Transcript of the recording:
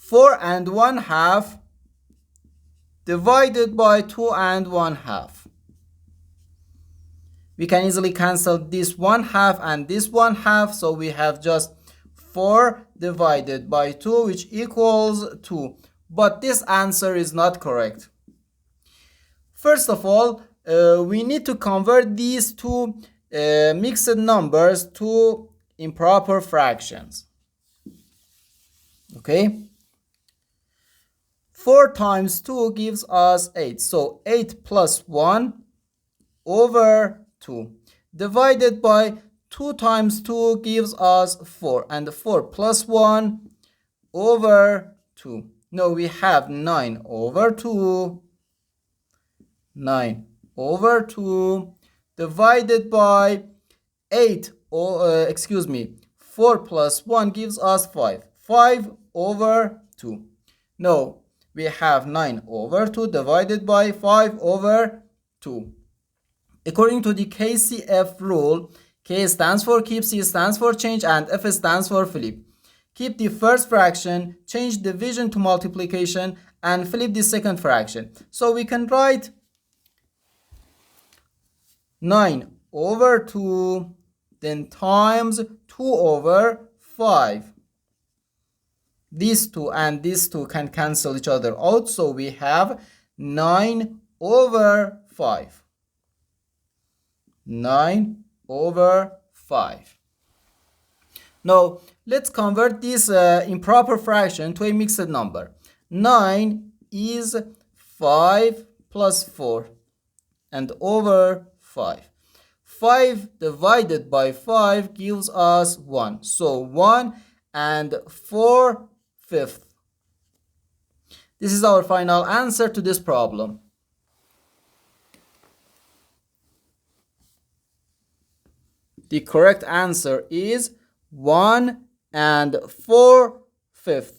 4 and 1/2 divided by 2 and 1/2. We can easily cancel this 1/2 and this 1/2, so we have just 4 divided by 2, which equals 2. But this answer is not correct. First of all, we need to convert these two mixed numbers to improper fractions. Okay? 4 times 2 gives us 8. So 8 plus 1 over 2 divided by 2 times 2 gives us 4, and 4 plus 1 over 2. Now we have 9 over 2. 9 over 2 divided by 4 plus 1 gives us 5. 5 over 2. Now we have 9 over 2 divided by 5 over 2. According to the KCF rule, K stands for keep, C stands for change, and F stands for flip. Keep the first fraction, change division to multiplication, and flip the second fraction. So we can write 9 over 2 then times 2 over 5. These 2 and these 2 can cancel each other out, so we have 9 over 5. 9 over 5. Now let's convert this improper fraction to a mixed number. 9 is 5 plus 4 and over 5. 5 divided by 5 gives us 1. So 1 and 4/5. This is our final answer to this problem. The correct answer is 1 and 4/5.